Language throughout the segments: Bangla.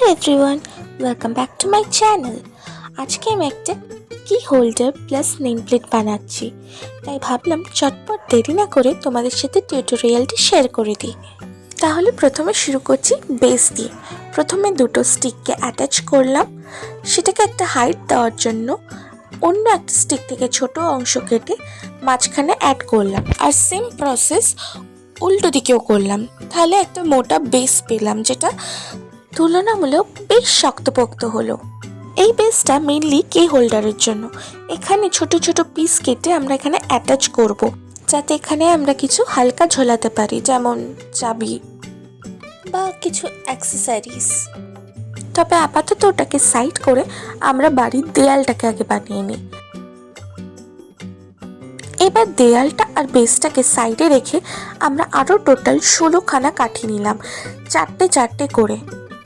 everyone, welcome back to my channel. আজকে আমি একটা কি হোল্ডার প্লাস নেম প্লেট বানাচ্ছি, তাই ভাবলাম চটপট দেরি না করে তোমাদের সাথে টিউটোরিয়ালটি শেয়ার করে দিই। তাহলে প্রথমে শুরু করছি বেস দিয়ে। প্রথমে দুটো স্টিককে অ্যাটাচ করলাম, সেটাকে একটা হাইট দেওয়ার জন্য অন্য একটা স্টিক থেকে ছোট অংশ কেটে মাঝখানে অ্যাড করলাম, আর সেম প্রসেস উল্টো দিকেও করলাম। তাহলে একটা মোটা বেস পেলাম, যেটা তুলনামূলক বেশ শক্তপোক্ত হলো। এই বেসটা মেনলি কি হোল্ডারের জন্য। এখানে ছোট ছোট পিস কেটে আমরা এখানে অ্যাটাচ করব, যাতে এখানে আমরা কিছু হালকা ঝোলাতে পারি, যেমন চাবি বা কিছু অ্যাক্সেসরিজ। তবে আপাতত ওটাকে সাইড করে আমরা বাড়ির দেয়ালটাকে আগে বানিয়ে নিই। এবার দেয়ালটা আর বেসটাকে সাইডে রেখে আমরা আরও টোটাল 16খানা কাঠি নিলাম, চারটে চারটে করে।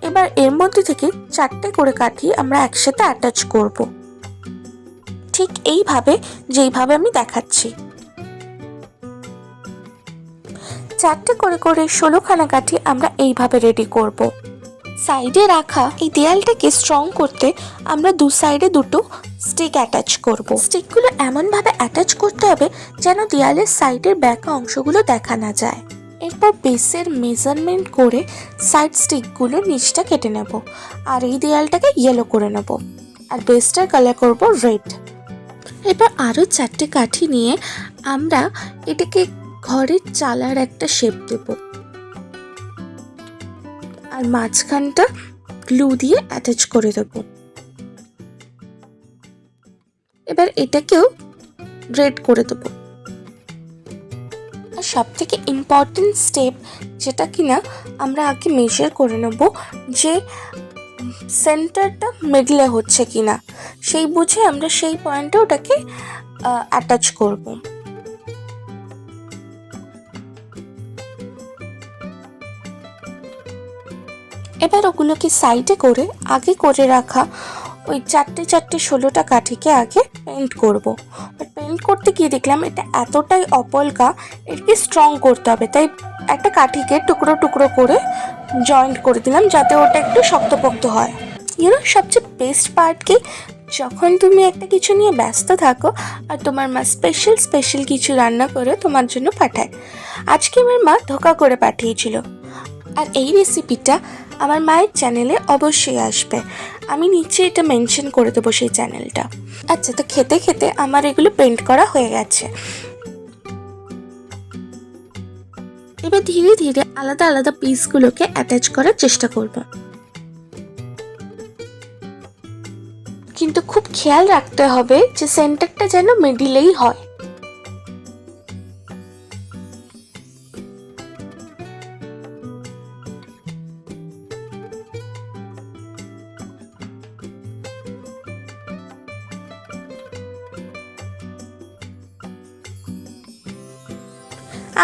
এবার এর মধ্যে থেকে চারটে করে কাঠি আমরা একসাথে অ্যাটাচ করব, ঠিক এইভাবে যেইভাবে আমি দেখাচ্ছি। চারটে করে করে 16খানা কাঠি আমরা এইভাবে রেডি করব। সাইডে রাখা এই দেয়ালটাকে স্ট্রং করতে আমরা দু সাইডে দুটো স্টিক অ্যাটাচ করব। স্টিকগুলো এমনভাবে অ্যাটাচ করতে হবে যেন দেয়ালের সাইডের ব্যাকা অংশগুলো দেখা না যায়। এরপর বেসের মেজারমেন্ট করে সাইড স্টিকগুলো নিচটা কেটে নেব, আর এই দেয়ালটাকে ইয়েলো করে নেব, আর বেসটার কালার করব রেড। এবার আরও চারটে কাঠি নিয়ে আমরা এটাকে ঘরের চালার একটা শেপ দেব, আর মাঝখানটা গ্লু দিয়ে অ্যাটাচ করে দেব। এবার এটাকেও রেড করে দেব। আর সব থেকে ইম্পর্টেন্ট স্টেপ, যেটা কিনা আমরা আগে মেজার করে নেব যে সেন্টারটা মিডলে হচ্ছে কিনা, সেই বুঝে আমরা সেই পয়েন্টে ওটাকে অ্যাটাচ করব। এবার ওগুলোকে সাইডে করে আগে করে রাখা ওই চারটে চারটে 16টা কাঠিকে আগে পেন্ট করব। বাট পেন্ট করতে গিয়ে দেখলাম এটা এতটাই অপলকা, এটাকে স্ট্রং করতে হবে, তাই একটা কাঠিকে টুকরো টুকরো করে জয়েন্ট করে দিলাম, যাতে ওটা একটু শক্তপোক্ত হয়। সবচেয়ে বেস্ট পার্ট কি, যখন তুমি একটা কিছু নিয়ে ব্যস্ত থাকো আর তোমার মা স্পেশাল কিছু রান্না করে তোমার জন্য পাঠায়। আজকে আমার মা ধোকা করে পাঠিয়েছিল, আর এই রেসিপিটা আমার মায়ের চ্যানেলে অবশ্যই আসবে। আমি নিচে এটা মেনশন করে দেবো সেই চ্যানেলটা। আচ্ছা, তো খেতে খেতে আমার এগুলো পেন্ট করা হয়ে গেছে। এবার ধীরে ধীরে আলাদা আলাদা পিসগুলোকে অ্যাটাচ করার চেষ্টা করব, কিন্তু খুব খেয়াল রাখতে হবে যে সেন্টারটা যেন মিডিলেই হয়।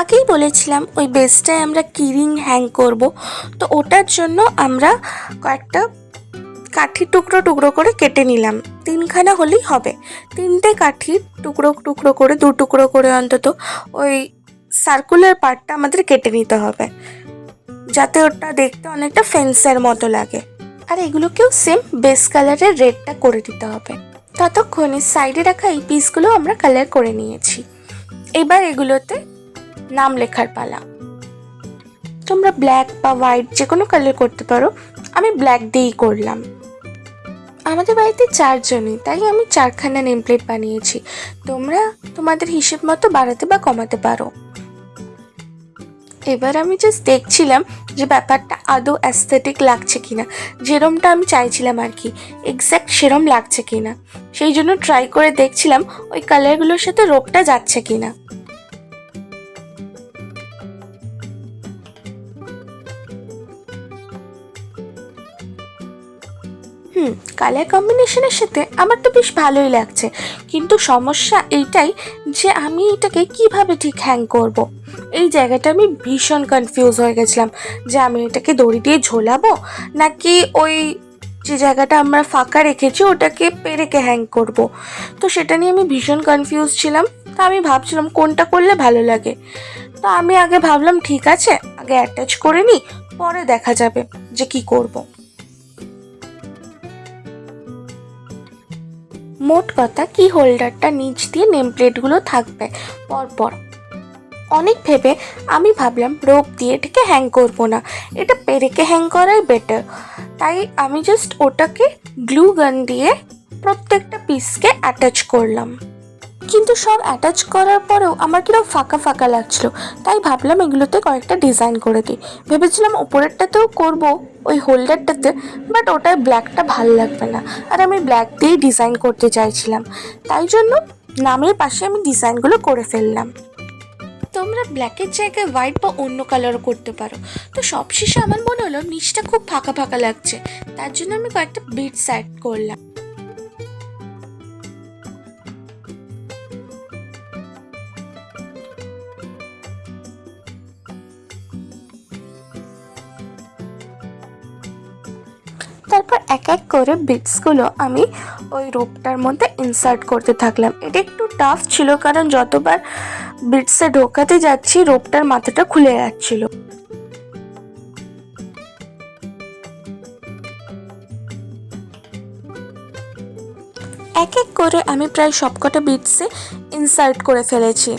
আগেই বলেছিলাম ওই বেসটায় আমরা কিরিং হ্যাং করব, তো ওটার জন্য আমরা কয়েকটা কাঠি টুকরো টুকরো করে কেটে নিলাম। 3খানা হলেই হবে। 3টে কাঠি টুকরো টুকরো করে, 2 টুকরো করে অন্তত ওই সার্কুলার পার্টটা আমাদের কেটে নিতে হবে, যাতে ওটা দেখতে অনেকটা ফেন্সের মতো লাগে। আর এগুলোকেও সেম বেস কালারের রেডটা করে দিতে হবে। ততক্ষণে সাইডে রাখা এই পিসগুলো আমরা কালার করে নিয়েছি। এবার এগুলোতে নাম লেখার পালা। তোমরা ব্ল্যাক বা হোয়াইট যে কোনো কালার করতে পারো, আমি ব্ল্যাক দিয়েই করলাম। আমাদের বাড়িতে 4 জনই, তাই আমি 4খানা নেম প্লেট বানিয়েছি। তোমরা তোমাদের হিসেব মতো বাড়াতে বা কমাতে পারো। এবার আমি জাস্ট দেখছিলাম যে ব্যাপারটা আদৌ অ্যাস্থেটিক লাগছে কিনা, যেরমটা আমি চাইছিলাম আর কি, এক্স্যাক্ট সেরম লাগছে কিনা। সেই জন্য ট্রাই করে দেখছিলাম ওই কালারগুলোর সাথে রোগটা যাচ্ছে কিনা। কালার কম্বিনেশনের সাথে আমার তো বেশ ভালোই লাগছে, কিন্তু সমস্যা এইটাই যে আমি এটাকে কিভাবে ঠিক হ্যাং করব। এই জায়গাটা আমি ভীষণ কনফিউজ হয়ে গেছিলাম যে আমি এটাকে দড়ি দিয়ে ঝোলাবো, নাকি ওই যে জায়গাটা আমরা ফাঁকা রেখেছি ওটাকে পেরেকে হ্যাং করব। তো সেটা নিয়ে আমি ভীষণ কনফিউজ ছিলাম। তা আমি ভাবছিলাম কোনটা করলে ভালো লাগে। তো আমি আগে ভাবলাম ঠিক আছে, আগে অ্যাটাচ করে নিই, পরে দেখা যাবে যে কি করব। মোট কথা কি হোল্ডারটা নিচ দিয়ে নেম প্লেটগুলো থাকবে পরপর। অনেক ভেবে আমি ভাবলাম রোপ দিয়ে এটাকে হ্যাং করবো না, এটা পেরেকে হ্যাং করাই বেটার। তাই আমি জাস্ট ওটাকে গ্লু গান দিয়ে প্রত্যেকটা পিসকে অ্যাটাচ করলাম। কিন্তু সব অ্যাটাচ করার পরেও আমার কিরকম ফাঁকা ফাঁকা লাগছিল, তাই ভাবলাম এগুলোতে কয়েকটা ডিজাইন করে দিই। ভেবেছিলাম ওপরেরটাতেও করব ওই হোল্ডারটাতে, বাট ওটায় ব্ল্যাকটা ভাল লাগবে না, আর আমি ব্ল্যাক দিয়েই ডিজাইন করতে চাইছিলাম। তাই জন্য নামের পাশে আমি ডিজাইনগুলো করে ফেললাম। তোমরা ব্ল্যাকের জায়গায় হোয়াইট বা অন্য কালারও করতে পারো। তো সবশেষে আমার মনে হলো নিচটা খুব ফাঁকা ফাঁকা লাগছে, তার জন্য আমি কয়েকটা বিটস অ্যাড করলাম। তারপর এক এক করে বিটসগুলো আমি ওই রোপটার মধ্যে ইনসার্ট করতে থাকলাম। এটা একটু টাফ ছিল, কারণ যতবার বিটসে ঢোকাতে যাচ্ছি রোপটার মাথাটা খুলে যাচ্ছিল। এক এক করে আমি প্রায় সবকটা বিটসে ইনসার্ট করে ফেলেছি।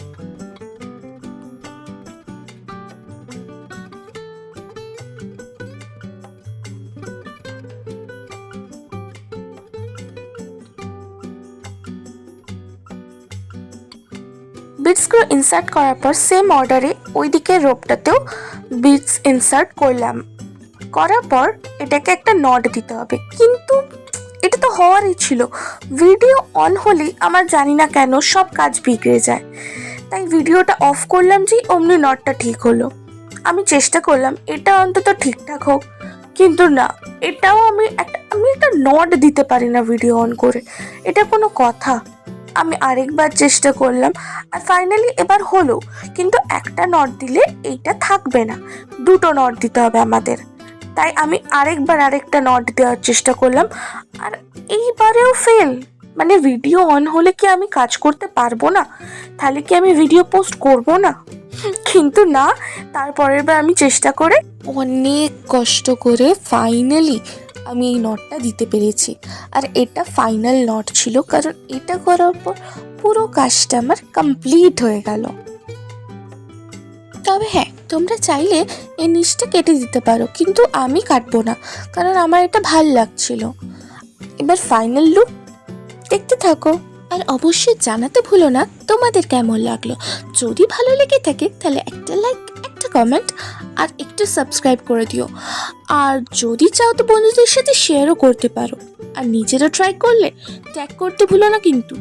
বিটসগুলো ইনসার্ট করার পর সেম অর্ডারে ওইদিকে রোপটাতেও বিটস ইনসার্ট করলাম। করার পর এটাকে একটা নট দিতে হবে, কিন্তু এটা তো হওয়ারই ছিল। ভিডিও অন হলেই আমার জানি না কেন সব কাজ বিগড়ে যায়, তাই ভিডিওটা অফ করলাম যে অমনি নটটা ঠিক হলো। আমি চেষ্টা করলাম এটা অন্তত ঠিকঠাক হোক, কিন্তু না, এটাও আমি একটা নট দিতে পারি না ভিডিও অন করে, এটা কোনো কথা? আমি আরেকবার চেষ্টা করলাম, আর ফাইনালি এবার হলো, কিন্তু একটা নট দিলে এইটা থাকবে না, দুটো নট দিতে হবে আমাদের। তাই আমি আরেকটা নট দেওয়ার চেষ্টা করলাম, আর এইবারেও ফেল। মানে ভিডিও অন হলে কি আমি কাজ করতে পারবো না? তাহলে কি আমি ভিডিও পোস্ট করব না? কিন্তু না, তারপরের বার আমি চেষ্টা করে অনেক কষ্ট করে ফাইনালি আমি এই নটটা দিতে পেরেছি। আর এটা ফাইনাল নট ছিল, কারণ এটা করার পর পুরো কাজটা আমার কমপ্লিট হয়ে গেল। তবে হ্যাঁ, তোমরা চাইলে এই নিচটা কেটে দিতে পারো, কিন্তু আমি কাটবো না, কারণ আমার এটা ভাল লাগছিল। এবার ফাইনাল লুক দেখতে থাকো, আর অবশ্যই জানাতে ভুলো না তোমাদের কেমন লাগলো। যদি ভালো লেগে থাকে তাহলে একটা লাইক, একটা কমেন্ট আর একটু সাবস্ক্রাইব করে দিও। আর যদি চাও তো বন্ধুদের সাথে শেয়ারও করতে পারো, আর নিজেরা ট্রাই করলে ট্যাগ করতে ভুলো না কিন্তু।